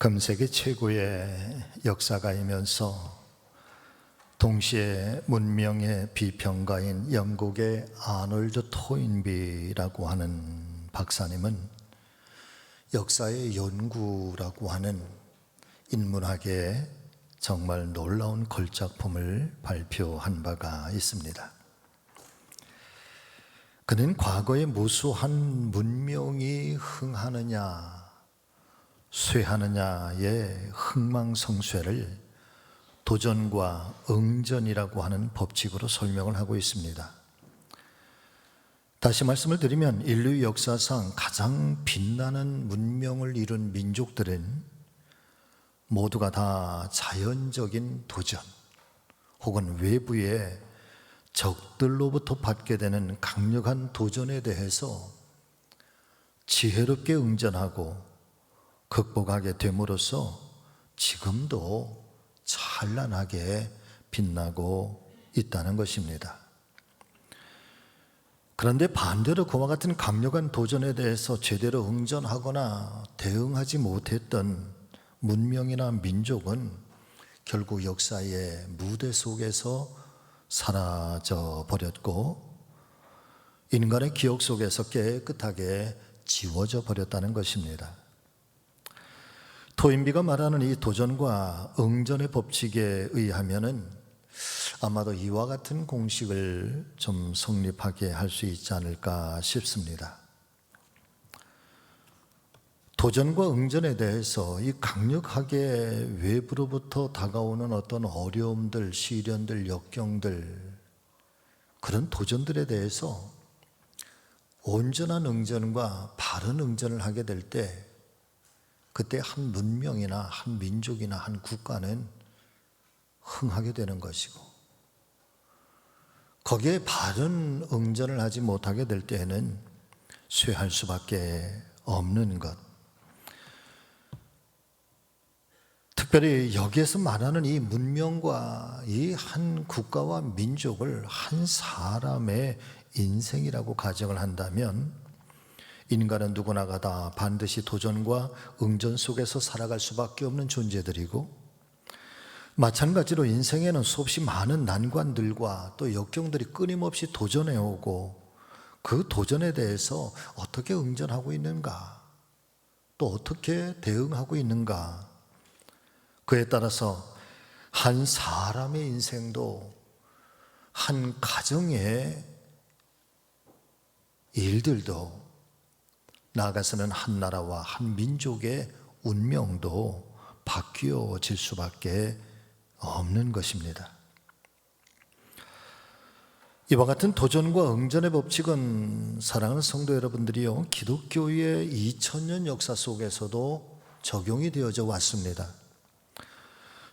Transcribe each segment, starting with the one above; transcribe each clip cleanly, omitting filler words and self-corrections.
금세기 최고의 역사가이면서 동시에 문명의 비평가인 영국의 아놀드 토인비라고 하는 박사님은 역사의 연구라고 하는 인문학의 정말 놀라운 걸작품을 발표한 바가 있습니다. 그는 과거에 무수한 문명이 흥하느냐 쇠하느냐의 흥망성쇠를 도전과 응전이라고 하는 법칙으로 설명을 하고 있습니다. 다시 말씀을 드리면 인류 역사상 가장 빛나는 문명을 이룬 민족들은 모두가 다 자연적인 도전 혹은 외부의 적들로부터 받게 되는 강력한 도전에 대해서 지혜롭게 응전하고 극복하게 됨으로써 지금도 찬란하게 빛나고 있다는 것입니다. 그런데 반대로 그와 같은 강력한 도전에 대해서 제대로 응전하거나 대응하지 못했던 문명이나 민족은 결국 역사의 무대 속에서 사라져 버렸고 인간의 기억 속에서 깨끗하게 지워져 버렸다는 것입니다. 토인비가 말하는 이 도전과 응전의 법칙에 의하면은 아마도 이와 같은 공식을 좀 성립하게 할 수 있지 않을까 싶습니다. 도전과 응전에 대해서 이 강력하게 외부로부터 다가오는 어떤 어려움들, 시련들, 역경들, 그런 도전들에 대해서 온전한 응전과 바른 응전을 하게 될 때 그때 한 문명이나 한 민족이나 한 국가는 흥하게 되는 것이고, 거기에 바른 응전을 하지 못하게 될 때에는 쇠할 수밖에 없는 것. 특별히 여기에서 말하는 이 문명과 이 한 국가와 민족을 한 사람의 인생이라고 가정을 한다면 인간은 누구나가 다 반드시 도전과 응전 속에서 살아갈 수밖에 없는 존재들이고, 마찬가지로 인생에는 수없이 많은 난관들과 또 역경들이 끊임없이 도전해오고 그 도전에 대해서 어떻게 응전하고 있는가, 또 어떻게 대응하고 있는가, 그에 따라서 한 사람의 인생도 한 가정의 일들도 나아가서는 한 나라와 한 민족의 운명도 바뀌어질 수밖에 없는 것입니다. 이와 같은 도전과 응전의 법칙은 사랑하는 성도 여러분들이요, 기독교의 2000년 역사 속에서도 적용이 되어져 왔습니다.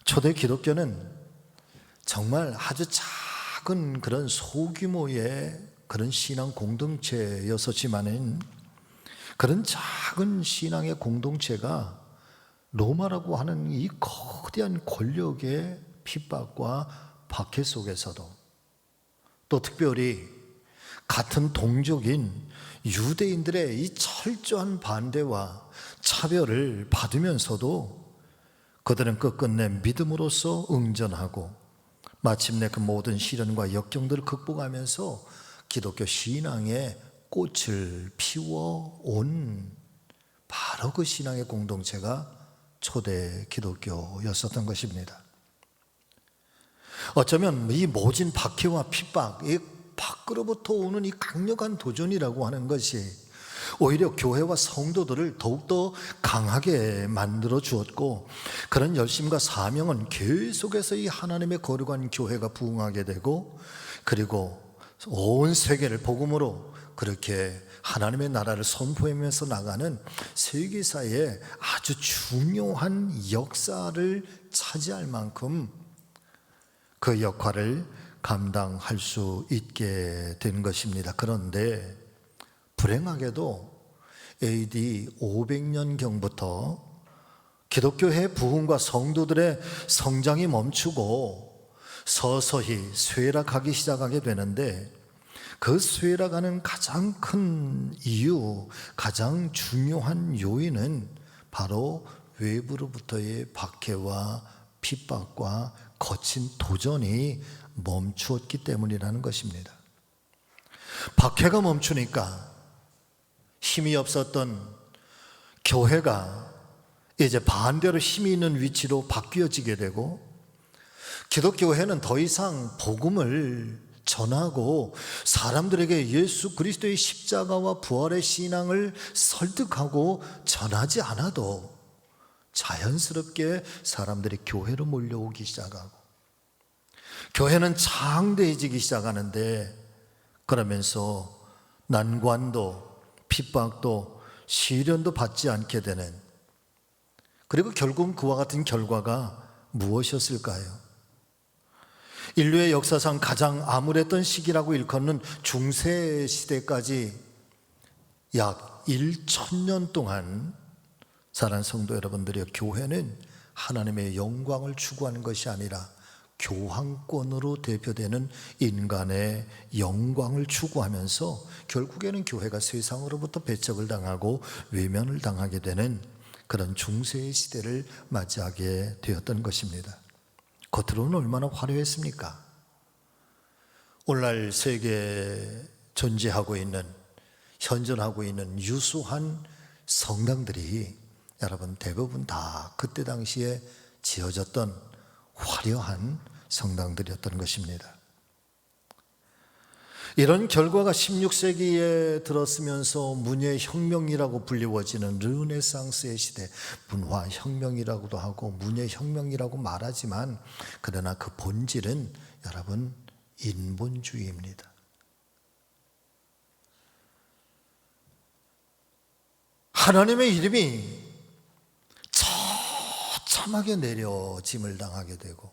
초대 기독교는 정말 아주 작은 그런 소규모의 그런 신앙 공동체였었지만은 그런 작은 신앙의 공동체가 로마라고 하는 이 거대한 권력의 핍박과 박해 속에서도, 또 특별히 같은 동족인 유대인들의 이 철저한 반대와 차별을 받으면서도 그들은 끝끝내 믿음으로써 응전하고 마침내 그 모든 시련과 역경들을 극복하면서 기독교 신앙의 꽃을 피워온 바로 그 신앙의 공동체가 초대 기독교였었던 것입니다. 어쩌면 이 모진 박해와 핍박, 이 밖으로부터 오는 이 강력한 도전이라고 하는 것이 오히려 교회와 성도들을 더욱더 강하게 만들어 주었고, 그런 열심과 사명은 계속해서 이 하나님의 거룩한 교회가 부흥하게 되고, 그리고 온 세계를 복음으로 그렇게 하나님의 나라를 선포하면서 나가는 세계사의 아주 중요한 역사를 차지할 만큼 그 역할을 감당할 수 있게 된 것입니다. 그런데 불행하게도 AD 500년경부터 기독교의 부흥과 성도들의 성장이 멈추고 서서히 쇠락하기 시작하게 되는데, 그 쇠락하는 가장 큰 이유, 가장 중요한 요인은 바로 외부로부터의 박해와 핍박과 거친 도전이 멈추었기 때문이라는 것입니다. 박해가 멈추니까 힘이 없었던 교회가 이제 반대로 힘이 있는 위치로 바뀌어지게 되고, 기독교회는 더 이상 복음을 전하고 사람들에게 예수 그리스도의 십자가와 부활의 신앙을 설득하고 전하지 않아도 자연스럽게 사람들이 교회로 몰려오기 시작하고, 교회는 장대해지기 시작하는데, 그러면서 난관도 핍박도 시련도 받지 않게 되는, 그리고 결국은 그와 같은 결과가 무엇이었을까요? 인류의 역사상 가장 암울했던 시기라고 일컫는 중세 시대까지 약 1000년 동안 사랑하는 성도 여러분들이여, 교회는 하나님의 영광을 추구하는 것이 아니라 교황권으로 대표되는 인간의 영광을 추구하면서 결국에는 교회가 세상으로부터 배척을 당하고 외면을 당하게 되는 그런 중세의 시대를 맞이하게 되었던 것입니다. 겉으로는 얼마나 화려했습니까? 오늘날 세계에 존재하고 있는, 현존하고 있는 유수한 성당들이 여러분 대부분 다 그때 당시에 지어졌던 화려한 성당들이었던 것입니다. 이런 결과가 16세기에 들었으면서 문예혁명이라고 불리워지는 르네상스의 시대, 문화혁명이라고도 하고 문예혁명이라고 말하지만, 그러나 그 본질은 여러분 인본주의입니다. 하나님의 이름이 처참하게 내려짐을 당하게 되고,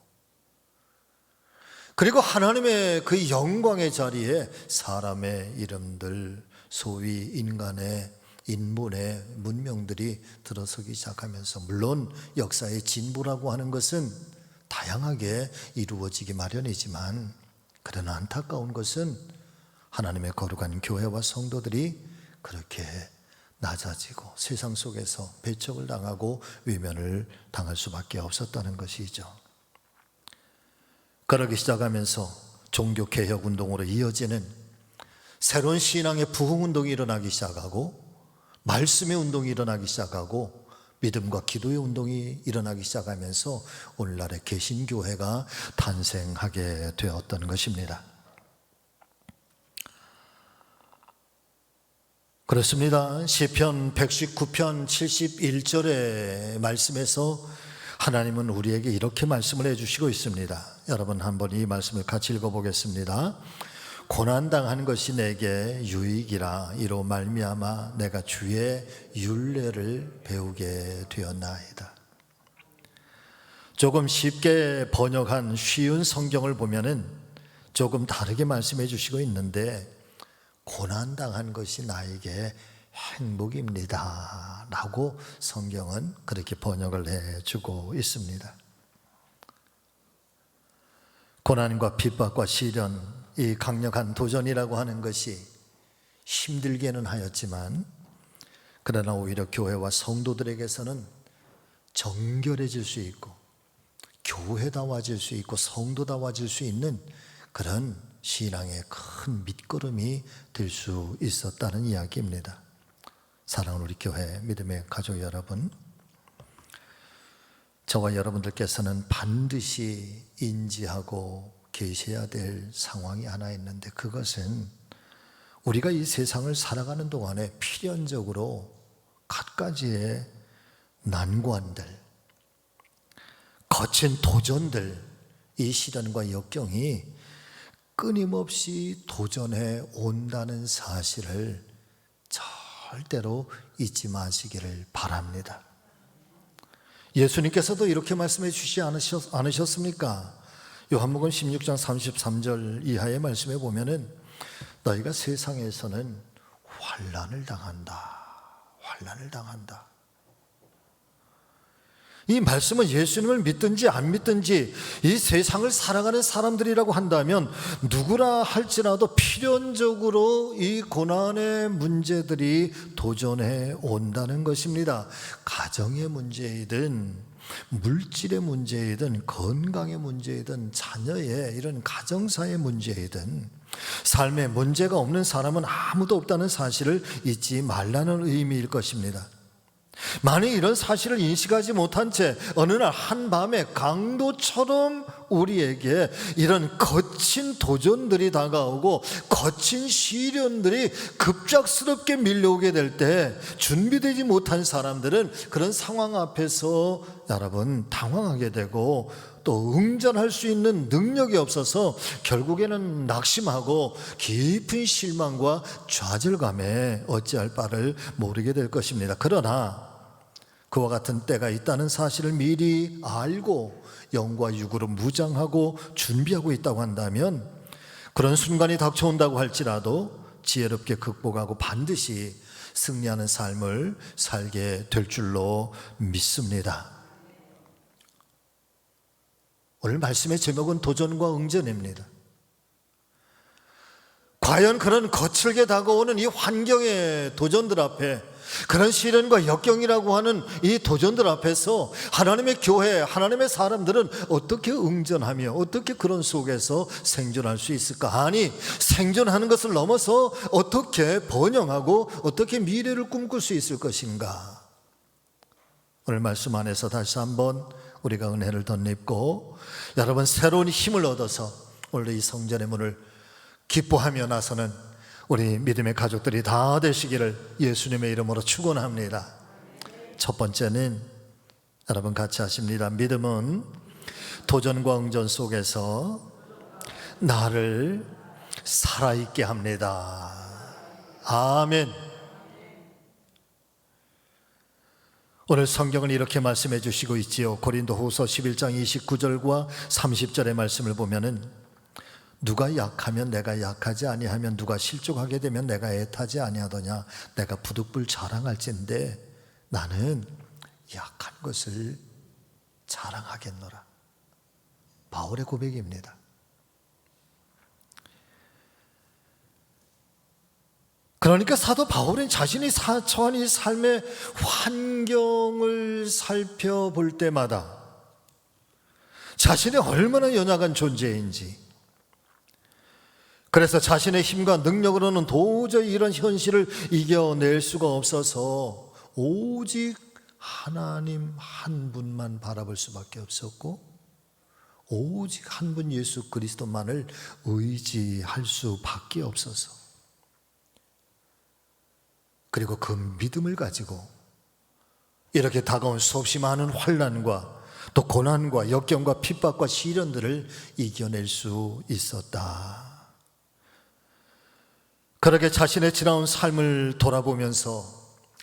그리고 하나님의 그 영광의 자리에 사람의 이름들, 소위 인간의 인본의 문명들이 들어서기 시작하면서, 물론 역사의 진보라고 하는 것은 다양하게 이루어지기 마련이지만, 그러나 안타까운 것은 하나님의 거룩한 교회와 성도들이 그렇게 낮아지고 세상 속에서 배척을 당하고 외면을 당할 수밖에 없었다는 것이죠. 그러기 시작하면서 종교개혁운동으로 이어지는 새로운 신앙의 부흥운동이 일어나기 시작하고, 말씀의 운동이 일어나기 시작하고, 믿음과 기도의 운동이 일어나기 시작하면서 오늘날의 개신교회가 탄생하게 되었던 것입니다. 그렇습니다. 시편 119편 71절의 말씀에서 하나님은 우리에게 이렇게 말씀을 해주시고 있습니다. 여러분 한번 이 말씀을 같이 읽어보겠습니다. 고난당한 것이 내게 유익이라, 이로 말미암아 내가 주의 율례를 배우게 되었나이다. 조금 쉽게 번역한 쉬운 성경을 보면은 조금 다르게 말씀해 주시고 있는데, 고난당한 것이 나에게 행복입니다 라고 성경은 그렇게 번역을 해주고 있습니다. 고난과 핍박과 시련, 이 강력한 도전이라고 하는 것이 힘들게는 하였지만, 그러나 오히려 교회와 성도들에게서는 정결해질 수 있고 교회다워질 수 있고 성도다워질 수 있는 그런 신앙의 큰 밑거름이 될 수 있었다는 이야기입니다. 사랑하는 우리 교회 믿음의 가족 여러분, 저와 여러분들께서는 반드시 인지하고 계셔야 될 상황이 하나 있는데, 그것은 우리가 이 세상을 살아가는 동안에 필연적으로 갖가지의 난관들, 거친 도전들, 이 시련과 역경이 끊임없이 도전해 온다는 사실을 절대로 잊지 마시기를 바랍니다. 예수님께서도 이렇게 말씀해 주시지 않으셨습니까? 요한복음 16장 33절 이하의 말씀에 보면은 너희가 세상에서는 환난을 당한다. 환난을 당한다. 이 말씀은 예수님을 믿든지 안 믿든지 이 세상을 살아가는 사람들이라고 한다면 누구라 할지라도 필연적으로 이 고난의 문제들이 도전해 온다는 것입니다. 가정의 문제이든 물질의 문제이든 건강의 문제이든 자녀의 이런 가정사의 문제이든 삶에 문제가 없는 사람은 아무도 없다는 사실을 잊지 말라는 의미일 것입니다. 만약 이런 사실을 인식하지 못한 채 어느 날 한밤에 강도처럼 우리에게 이런 거친 도전들이 다가오고 거친 시련들이 급작스럽게 밀려오게 될 때 준비되지 못한 사람들은 그런 상황 앞에서 여러분 당황하게 되고 또 응전할 수 있는 능력이 없어서 결국에는 낙심하고 깊은 실망과 좌절감에 어찌할 바를 모르게 될 것입니다. 그러나 그와 같은 때가 있다는 사실을 미리 알고 영과 육으로 무장하고 준비하고 있다고 한다면 그런 순간이 닥쳐온다고 할지라도 지혜롭게 극복하고 반드시 승리하는 삶을 살게 될 줄로 믿습니다. 오늘 말씀의 제목은 도전과 응전입니다. 과연 그런 거칠게 다가오는 이 환경의 도전들 앞에, 그런 시련과 역경이라고 하는 이 도전들 앞에서 하나님의 교회, 하나님의 사람들은 어떻게 응전하며 어떻게 그런 속에서 생존할 수 있을까? 아니, 생존하는 것을 넘어서 어떻게 번영하고 어떻게 미래를 꿈꿀 수 있을 것인가? 오늘 말씀 안에서 다시 한번 우리가 은혜를 덧입고 여러분 새로운 힘을 얻어서 오늘 이 성전의 문을 기뻐하며 나서는 우리 믿음의 가족들이 다 되시기를 예수님의 이름으로 축원합니다. 첫 번째는 여러분 같이 하십니다. 믿음은 도전과 응전 속에서 나를 살아있게 합니다. 아멘. 오늘 성경은 이렇게 말씀해 주시고 있지요. 고린도후서 11장 29절과 30절의 말씀을 보면은 누가 약하면 내가 약하지 아니하면 누가 실족하게 되면 내가 애타지 아니하더냐. 내가 부득불 자랑할진대 나는 약한 것을 자랑하겠노라. 바울의 고백입니다. 그러니까 사도 바울은 자신이 처한 이 삶의 환경을 살펴볼 때마다 자신이 얼마나 연약한 존재인지, 그래서 자신의 힘과 능력으로는 도저히 이런 현실을 이겨낼 수가 없어서 오직 하나님 한 분만 바라볼 수밖에 없었고 오직 한 분 예수 그리스도만을 의지할 수밖에 없어서, 그리고 그 믿음을 가지고 이렇게 다가온 수없이 많은 환난과 또 고난과 역경과 핍박과 시련들을 이겨낼 수 있었다. 그렇게 자신의 지나온 삶을 돌아보면서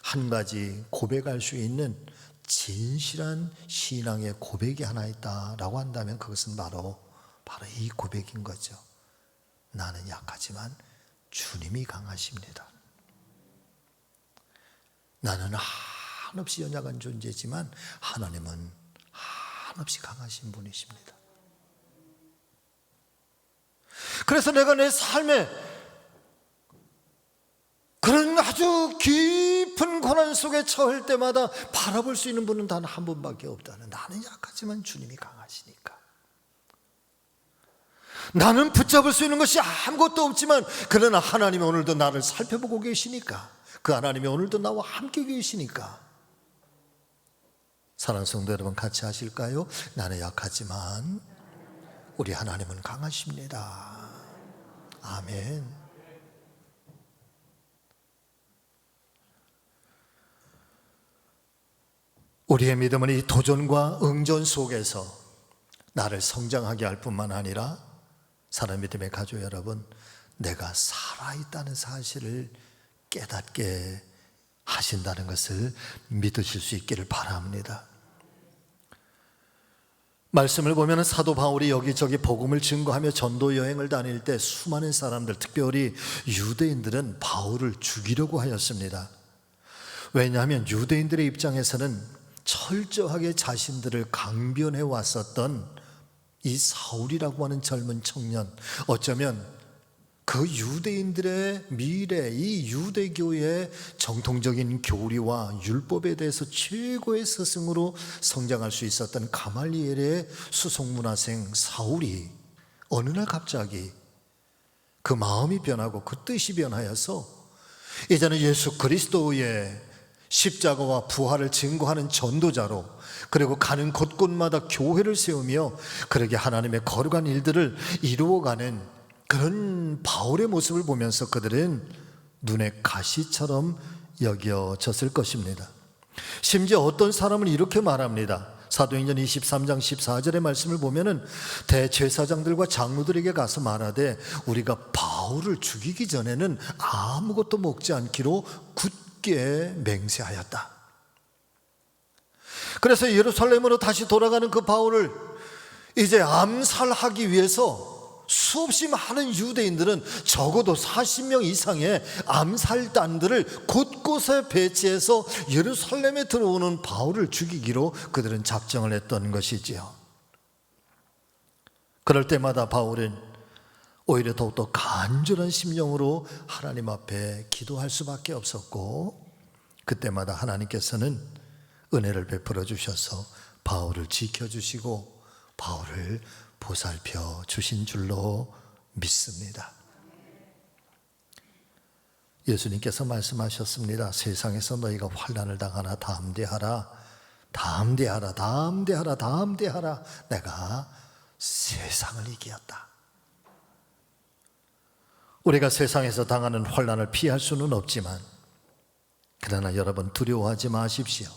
한 가지 고백할 수 있는 진실한 신앙의 고백이 하나 있다라고 한다면 그것은 바로 이 고백인 거죠. 나는 약하지만 주님이 강하십니다. 나는 한없이 연약한 존재지만 하나님은 한없이 강하신 분이십니다. 그래서 내가 내 삶에 그런 아주 깊은 고난 속에 처할 때마다 바라볼 수 있는 분은 단 한 분밖에 없다는, 나는 약하지만 주님이 강하시니까. 나는 붙잡을 수 있는 것이 아무것도 없지만 그러나 하나님이 오늘도 나를 살펴보고 계시니까, 그 하나님이 오늘도 나와 함께 계시니까. 사랑하는 성도 여러분, 같이 하실까요? 나는 약하지만 우리 하나님은 강하십니다. 아멘. 우리의 믿음은 이 도전과 응전 속에서 나를 성장하게 할 뿐만 아니라 사랑하는 믿음의 가족 여러분, 내가 살아있다는 사실을 깨닫게 하신다는 것을 믿으실 수 있기를 바랍니다. 말씀을 보면 사도 바울이 여기저기 복음을 증거하며 전도 여행을 다닐 때 수많은 사람들, 특별히 유대인들은 바울을 죽이려고 하였습니다. 왜냐하면 유대인들의 입장에서는 철저하게 자신들을 강변해 왔었던 이 사울이라고 하는 젊은 청년, 어쩌면 그 유대인들의 미래, 이 유대교의 정통적인 교리와 율법에 대해서 최고의 스승으로 성장할 수 있었던 가말리엘의 수송문화생 사울이 어느 날 갑자기 그 마음이 변하고 그 뜻이 변하여서 이제는 예수 그리스도의 십자가와 부활을 증거하는 전도자로, 그리고 가는 곳곳마다 교회를 세우며 그렇게 하나님의 거룩한 일들을 이루어가는 그런 바울의 모습을 보면서 그들은 눈의 가시처럼 여겨졌을 것입니다. 심지어 어떤 사람은 이렇게 말합니다. 사도행전 23장 14절의 말씀을 보면은 대제사장들과 장로들에게 가서 말하되 우리가 바울을 죽이기 전에는 아무것도 먹지 않기로 굳게 맹세하였다. 그래서 예루살렘으로 다시 돌아가는 그 바울을 이제 암살하기 위해서 수없이 많은 유대인들은 적어도 40명 이상의 암살단들을 곳곳에 배치해서 예루살렘에 들어오는 바울을 죽이기로 그들은 작정을 했던 것이지요. 그럴 때마다 바울은 오히려 더욱더 간절한 심령으로 하나님 앞에 기도할 수밖에 없었고, 그때마다 하나님께서는 은혜를 베풀어 주셔서 바울을 지켜주시고 바울을 보살펴 주신 줄로 믿습니다. 예수님께서 말씀하셨습니다. 세상에서 너희가 환난을 당하나 담대하라, 담대하라, 담대하라, 담대하라. 내가 세상을 이기었다. 우리가 세상에서 당하는 환난을 피할 수는 없지만, 그러나 여러분 두려워하지 마십시오.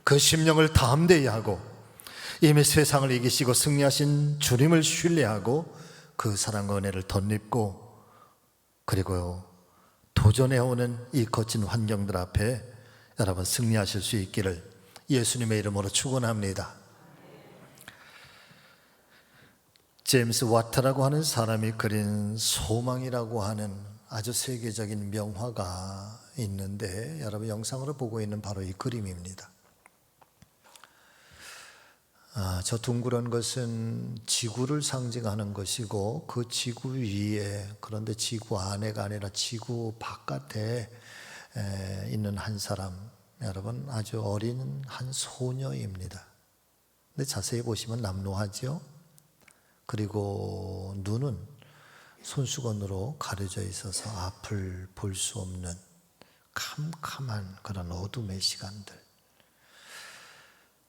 그 심령을 담대히 하고 이미 세상을 이기시고 승리하신 주님을 신뢰하고 그 사랑과 은혜를 덧입고, 그리고 도전해오는 이 거친 환경들 앞에 여러분 승리하실 수 있기를 예수님의 이름으로 축원합니다. 제임스 와트라고 하는 사람이 그린 소망이라고 하는 아주 세계적인 명화가 있는데, 여러분 영상으로 보고 있는 바로 이 그림입니다. 저 둥그런 것은 지구를 상징하는 것이고, 그 지구 위에, 그런데 지구 안에가 아니라 지구 바깥에 있는 한 사람, 여러분 아주 어린 한 소녀입니다. 근데 자세히 보시면 남루하죠. 그리고 눈은 손수건으로 가려져 있어서 앞을 볼 수 없는 캄캄한 그런 어둠의 시간들.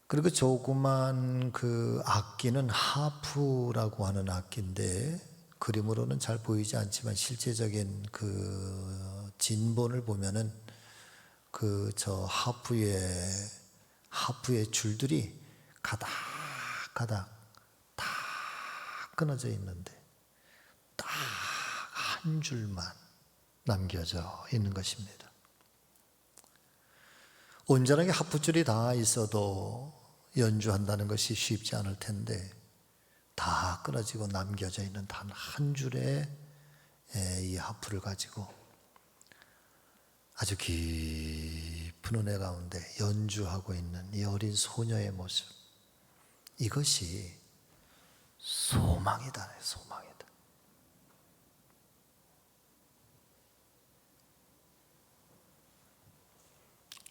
그리고 조그만 그 악기는 하프라고 하는 악기인데, 그림으로는 잘 보이지 않지만 실제적인 그 진본을 보면은 그 저 하프의 줄들이 가닥가닥 다 끊어져 있는데 딱 한 줄만 남겨져 있는 것입니다. 온전하게 하프줄이 다 있어도 연주한다는 것이 쉽지 않을 텐데, 다 끊어지고 남겨져 있는 단 한 줄의 이 하프를 가지고 아주 깊은 은혜 가운데 연주하고 있는 이 어린 소녀의 모습, 이것이 소망이다. 소망이다.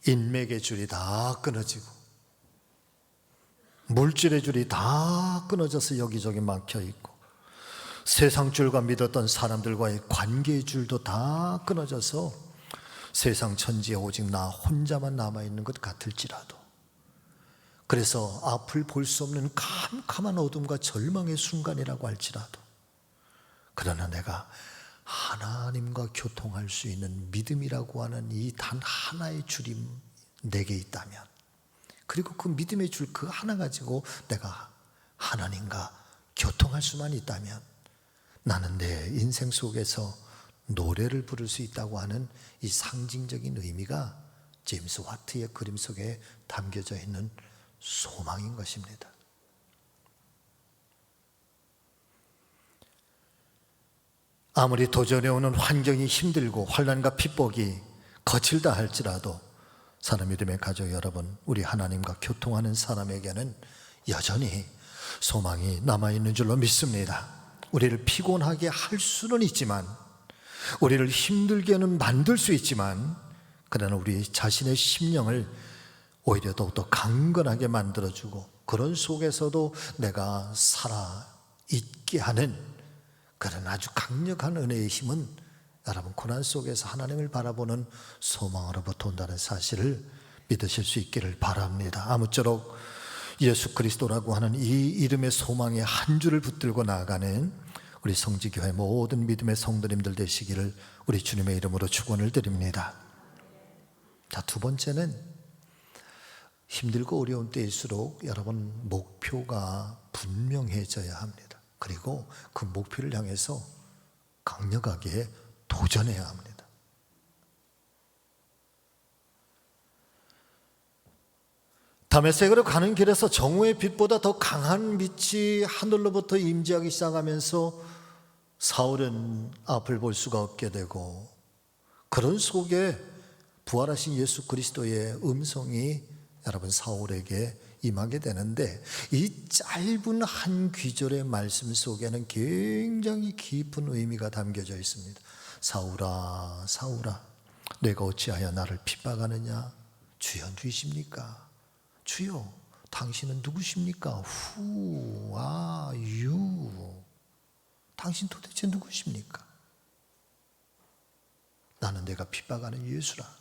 인맥의 줄이 다 끊어지고 물질의 줄이 다 끊어져서 여기저기 막혀 있고, 세상 줄과 믿었던 사람들과의 관계의 줄도 다 끊어져서 세상 천지에 오직 나 혼자만 남아있는 것 같을지라도, 그래서 앞을 볼 수 없는 캄캄한 어둠과 절망의 순간이라고 할지라도, 그러나 내가 하나님과 교통할 수 있는 믿음이라고 하는 이 단 하나의 줄이 내게 있다면, 그리고 그 믿음의 줄 그 하나 가지고 내가 하나님과 교통할 수만 있다면, 나는 내 인생 속에서 노래를 부를 수 있다고 하는 이 상징적인 의미가 제임스 와트의 그림 속에 담겨져 있는 소망인 것입니다. 아무리 도전해오는 환경이 힘들고 환난과 핍박이 거칠다 할지라도 사랑하는 믿음의 가족 여러분, 우리 하나님과 교통하는 사람에게는 여전히 소망이 남아있는 줄로 믿습니다. 우리를 피곤하게 할 수는 있지만, 우리를 힘들게는 만들 수 있지만, 그러나 우리 자신의 심령을 오히려 더욱더 강건하게 만들어주고, 그런 속에서도 내가 살아있게 하는 그런 아주 강력한 은혜의 힘은 여러분 고난 속에서 하나님을 바라보는 소망으로부터 온다는 사실을 믿으실 수 있기를 바랍니다. 아무쪼록 예수 그리스도라고 하는 이 이름의 소망에 한 줄을 붙들고 나아가는 우리 성지교회 모든 믿음의 성도님들 되시기를 우리 주님의 이름으로 축원을 드립니다. 자, 두 번째는 힘들고 어려운 때일수록 여러분 목표가 분명해져야 합니다. 그리고 그 목표를 향해서 강력하게 도전해야 합니다. 다메섹으로 가는 길에서 정오의 빛보다 더 강한 빛이 하늘로부터 임재하기 시작하면서 사울은 앞을 볼 수가 없게 되고, 그런 속에 부활하신 예수 그리스도의 음성이 여러분 사울에게 임하게 되는데, 이 짧은 한 귀절의 말씀 속에는 굉장히 깊은 의미가 담겨져 있습니다. 사울아, 사울아, 내가 어찌하여 나를 핍박하느냐? 주여 누구십니까? 주여 당신은 누구십니까? Who are you? 당신 도대체 누구십니까? 나는 내가 핍박하는 예수라.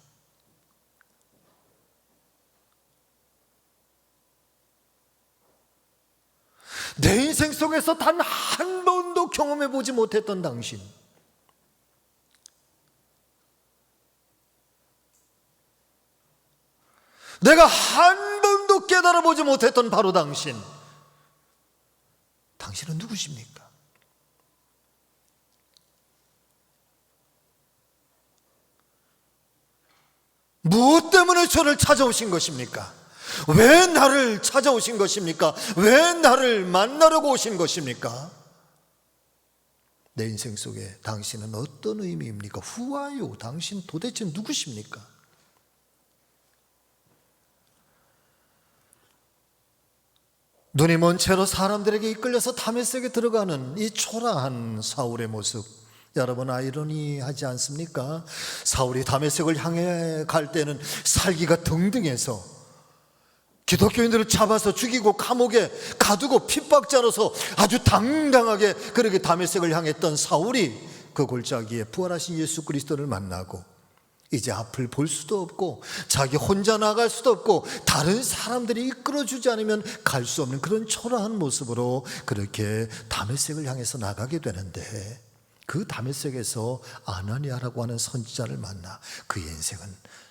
내 인생 속에서 단 한 번도 경험해 보지 못했던 당신, 내가 한 번도 깨달아 보지 못했던 바로 당신, 당신은 누구십니까? 무엇 때문에 저를 찾아오신 것입니까? 왜 나를 찾아오신 것입니까? 왜 나를 만나려고 오신 것입니까? 내 인생 속에 당신은 어떤 의미입니까? Who are you? 당신 도대체 누구십니까? 눈이 먼 채로 사람들에게 이끌려서 다메섹에 들어가는 이 초라한 사울의 모습, 여러분 아이러니하지 않습니까? 사울이 다메섹을 향해 갈 때는 살기가 등등해서 기독교인들을 잡아서 죽이고 감옥에 가두고 핍박자로서 아주 당당하게 그렇게 다메섹을 향했던 사울이 그 골짜기에 부활하신 예수 그리스도를 만나고 이제 앞을 볼 수도 없고 자기 혼자 나갈 수도 없고 다른 사람들이 이끌어주지 않으면 갈 수 없는 그런 초라한 모습으로 그렇게 다메섹을 향해서 나가게 되는데, 그 다메섹에서 아나니아라고 하는 선지자를 만나 그의 인생은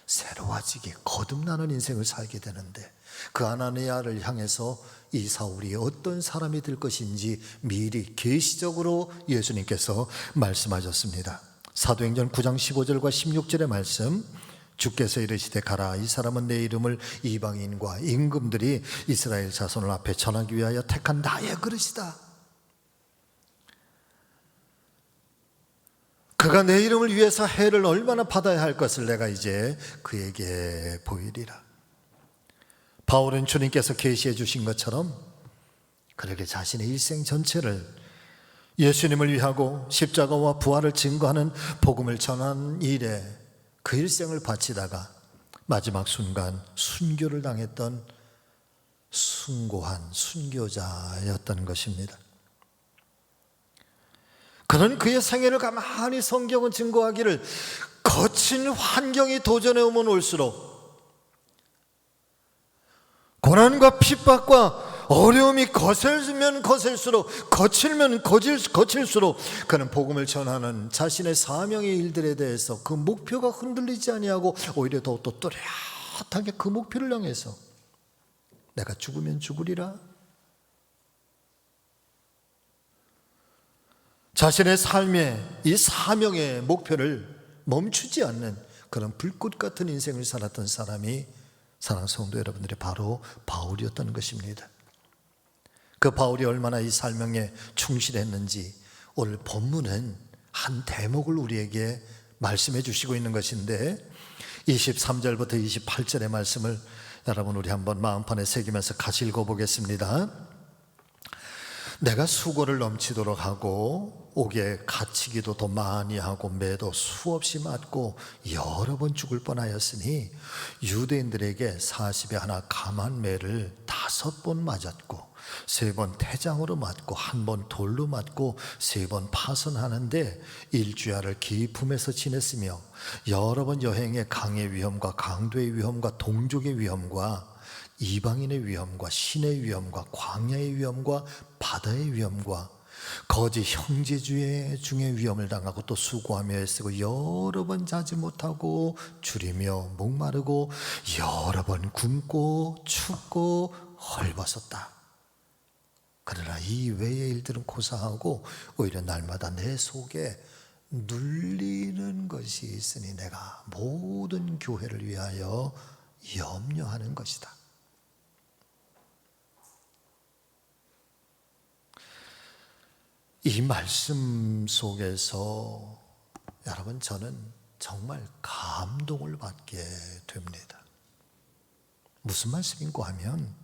새로워지게 거듭나는 인생을 살게 되는데, 그 아나니아를 향해서 이 사울이 어떤 사람이 될 것인지 미리 계시적으로 예수님께서 말씀하셨습니다. 사도행전 9장 15절과 16절의 말씀, 주께서 이르시되 가라, 이 사람은 내 이름을 이방인과 임금들이 이스라엘 자손을 앞에 전하기 위하여 택한 나의 그릇이다. 그가 내 이름을 위해서 해를 얼마나 받아야 할 것을 내가 이제 그에게 보이리라. 바울은 주님께서 계시해 주신 것처럼 그렇게 자신의 일생 전체를 예수님을 위하고 십자가와 부활을 증거하는 복음을 전한 일에 그 일생을 바치다가 마지막 순간 순교를 당했던 숭고한 순교자였던 것입니다. 그런 그의 생애를 가만히 성경은 증거하기를 거친 환경이 도전해 오면 올수록, 고난과 핍박과 어려움이 거슬면 거슬수록, 거칠면 거칠수록 그는 복음을 전하는 자신의 사명의 일들에 대해서 그 목표가 흔들리지 아니하고 오히려 더욱더 또렷하게 그 목표를 향해서 내가 죽으면 죽으리라, 자신의 삶의 이 사명의 목표를 멈추지 않는 그런 불꽃 같은 인생을 살았던 사람이 사랑하는 성도 여러분들이 바로 바울이었던 것입니다. 그 바울이 얼마나 이 사명에 충실했는지 오늘 본문은 한 대목을 우리에게 말씀해 주시고 있는 것인데, 23절부터 28절의 말씀을 여러분 우리 한번 마음판에 새기면서 같이 읽어보겠습니다. 내가 수고를 넘치도록 하고 옥에 갇히기도 더 많이 하고 매도 수없이 맞고 여러 번 죽을 뻔하였으니 유대인들에게 40에 하나 감한 매를 5번 맞았고 3번 태장으로 맞고 1번 돌로 맞고 3번 파선하는데 일주야를 기품에서 지냈으며 여러 번 여행에 강의 위험과 강도의 위험과 동족의 위험과 이방인의 위험과 신의 위험과 광야의 위험과 바다의 위험과 거짓 형제주의 중에 위험을 당하고 또 수고하며 애쓰고 여러 번 자지 못하고 줄이며 목마르고 여러 번 굶고 춥고 헐벗었다. 그러나 이 외의 일들은 고사하고 오히려 날마다 내 속에 눌리는 것이 있으니 내가 모든 교회를 위하여 염려하는 것이다. 이 말씀 속에서 여러분 저는 정말 감동을 받게 됩니다. 무슨 말씀인고 하면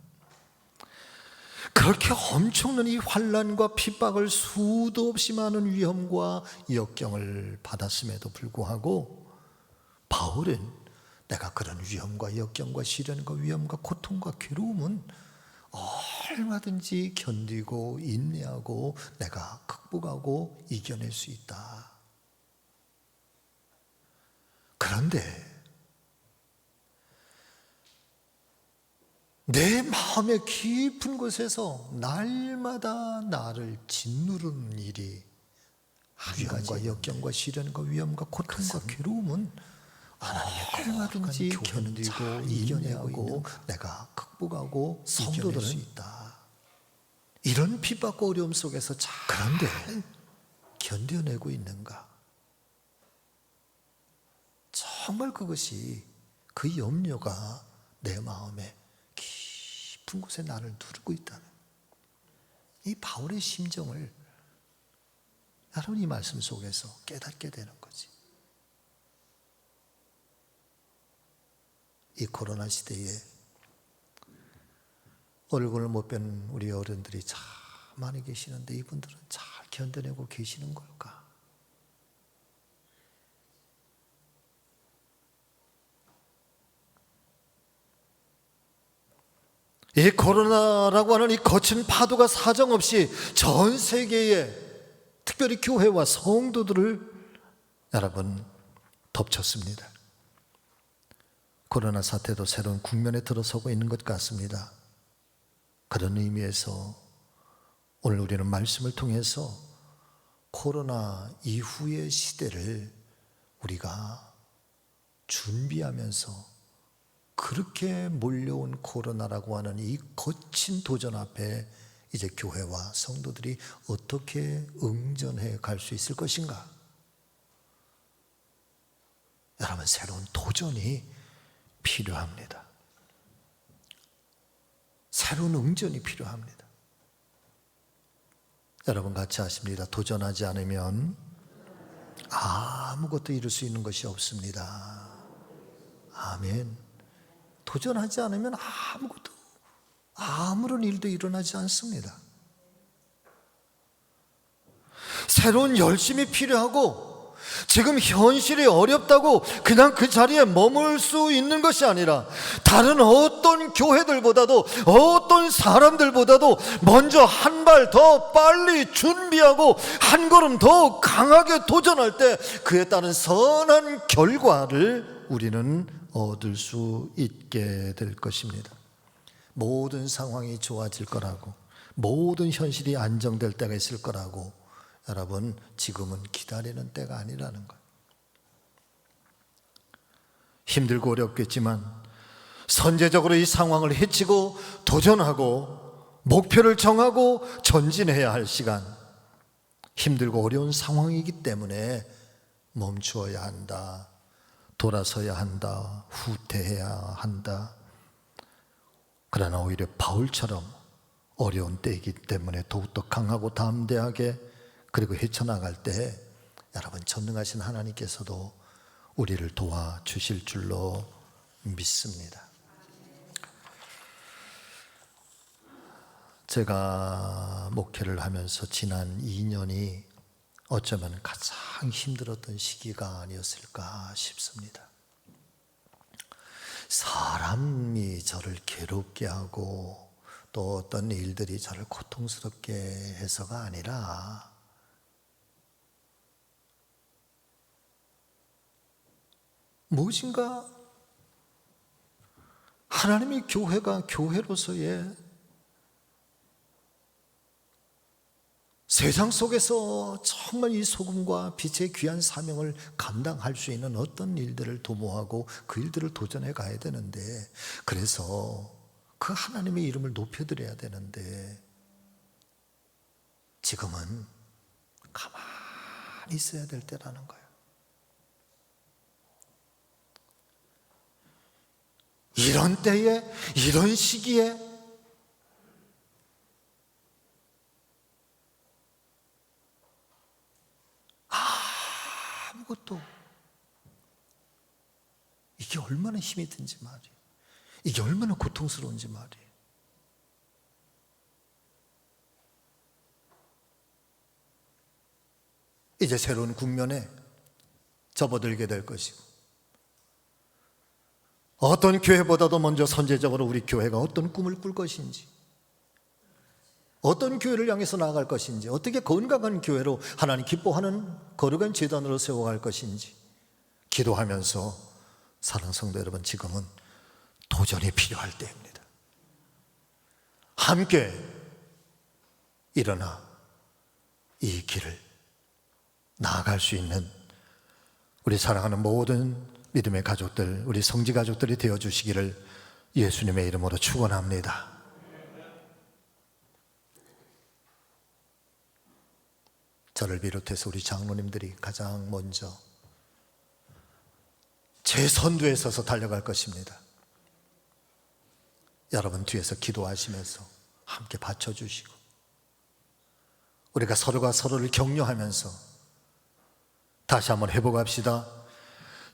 그렇게 엄청난 이 환난과 핍박을 수도 없이 많은 위험과 역경을 받았음에도 불구하고 바울은 내가 그런 위험과 역경과 시련과 위험과 고통과 괴로움은 얼마든지 견디고 인내하고 내가 극복하고 이겨낼 수 있다. 그런데 내 마음의 깊은 곳에서 날마다 나를 짓누르는 일이 위험과 역경과 시련과 위험과 고통과 괴로움은 얼마든지 견디고 이겨내고 내가 극복하고 이겨낼 수 있다. 이런 핍박과 어려움 속에서 그런데 견뎌내고 있는가? 정말 그것이 그 염려가 내 마음에 깊은 곳에 나를 누르고 있다는 이 바울의 심정을 여러분 이 말씀 속에서 깨닫게 되는 거지. 이 코로나 시대에 얼굴을 못 뵌 우리 어른들이 참 많이 계시는데 이분들은 잘 견뎌내고 계시는 걸까? 이 코로나라고 하는 이 거친 파도가 사정없이 전 세계에 특별히 교회와 성도들을 여러분 덮쳤습니다. 코로나 사태도 새로운 국면에 들어서고 있는 것 같습니다. 그런 의미에서 오늘 우리는 말씀을 통해서 코로나 이후의 시대를 우리가 준비하면서 그렇게 몰려온 코로나라고 하는 이 거친 도전 앞에 이제 교회와 성도들이 어떻게 응전해 갈 수 있을 것인가? 여러분 새로운 도전이 필요합니다. 새로운 응전이 필요합니다. 여러분 같이 아십니다. 도전하지 않으면 아무것도 이룰 수 있는 것이 없습니다. 아멘. 도전하지 않으면 아무런 일도 일어나지 않습니다. 새로운 열심이 필요하고 지금 현실이 어렵다고 그냥 그 자리에 머물 수 있는 것이 아니라 다른 어떤 교회들보다도 어떤 사람들보다도 먼저 한 발 더 빨리 준비하고 한 걸음 더 강하게 도전할 때 그에 따른 선한 결과를 우리는 얻을 수 있게 될 것입니다. 모든 상황이 좋아질 거라고, 모든 현실이 안정될 때가 있을 거라고 여러분 지금은 기다리는 때가 아니라는 거예요. 힘들고 어렵겠지만 선제적으로 이 상황을 헤치고 도전하고 목표를 정하고 전진해야 할 시간, 힘들고 어려운 상황이기 때문에 멈추어야 한다, 돌아서야 한다, 후퇴해야 한다. 그러나 오히려 바울처럼 어려운 때이기 때문에 더욱더 강하고 담대하게 그리고 헤쳐나갈 때 여러분 전능하신 하나님께서도 우리를 도와주실 줄로 믿습니다. 제가 목회를 하면서 지난 2년이 어쩌면 가장 힘들었던 시기가 아니었을까 싶습니다. 사람이 저를 괴롭게 하고 또 어떤 일들이 저를 고통스럽게 해서가 아니라 무엇인가 하나님의 교회가 교회로서의 세상 속에서 정말 이 소금과 빛의 귀한 사명을 감당할 수 있는 어떤 일들을 도모하고 그 일들을 도전해 가야 되는데, 그래서 그 하나님의 이름을 높여드려야 되는데 지금은 가만히 있어야 될 때라는 거예요. 이런 때에, 이런 시기에 아무것도, 이게 얼마나 힘이 든지 말이에요. 이게 얼마나 고통스러운지 말이에요. 이제 새로운 국면에 접어들게 될 것이고, 어떤 교회보다도 먼저 선제적으로 우리 교회가 어떤 꿈을 꿀 것인지, 어떤 교회를 향해서 나아갈 것인지, 어떻게 건강한 교회로 하나님 기뻐하는 거룩한 제단으로 세워갈 것인지 기도하면서, 사랑하는 성도 여러분, 지금은 도전이 필요할 때입니다. 함께 일어나 이 길을 나아갈 수 있는 우리 사랑하는 모든 믿음의 가족들, 우리 성지 가족들이 되어주시기를 예수님의 이름으로 축원합니다. 저를 비롯해서 우리 장로님들이 가장 먼저 제 선두에 서서 달려갈 것입니다. 여러분 뒤에서 기도하시면서 함께 받쳐주시고, 우리가 서로가 서로를 격려하면서 다시 한번 회복합시다.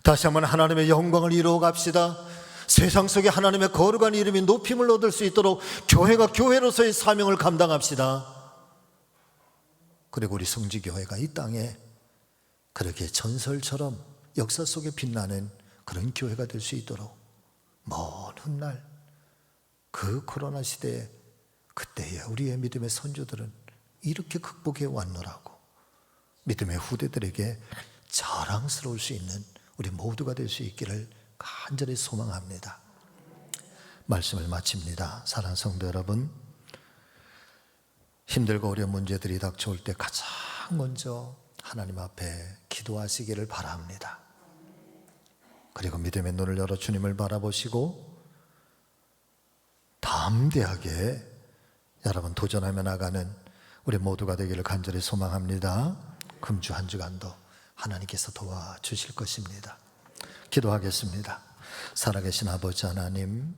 다시 한번 하나님의 영광을 이루어 갑시다. 세상 속에 하나님의 거룩한 이름이 높임을 얻을 수 있도록 교회가 교회로서의 사명을 감당합시다. 그리고 우리 성지교회가 이 땅에 그렇게 전설처럼 역사 속에 빛나는 그런 교회가 될 수 있도록 먼 훗날 그 코로나 시대에 그때야 우리의 믿음의 선조들은 이렇게 극복해 왔노라고 믿음의 후대들에게 자랑스러울 수 있는 우리 모두가 될 수 있기를 간절히 소망합니다. 말씀을 마칩니다. 사랑하는 성도 여러분, 힘들고 어려운 문제들이 닥쳐올 때 가장 먼저 하나님 앞에 기도하시기를 바랍니다. 그리고 믿음의 눈을 열어 주님을 바라보시고 담대하게 여러분 도전하며 나가는 우리 모두가 되기를 간절히 소망합니다. 금주 한 주간도 하나님께서 도와주실 것입니다. 기도하겠습니다. 살아계신 아버지 하나님,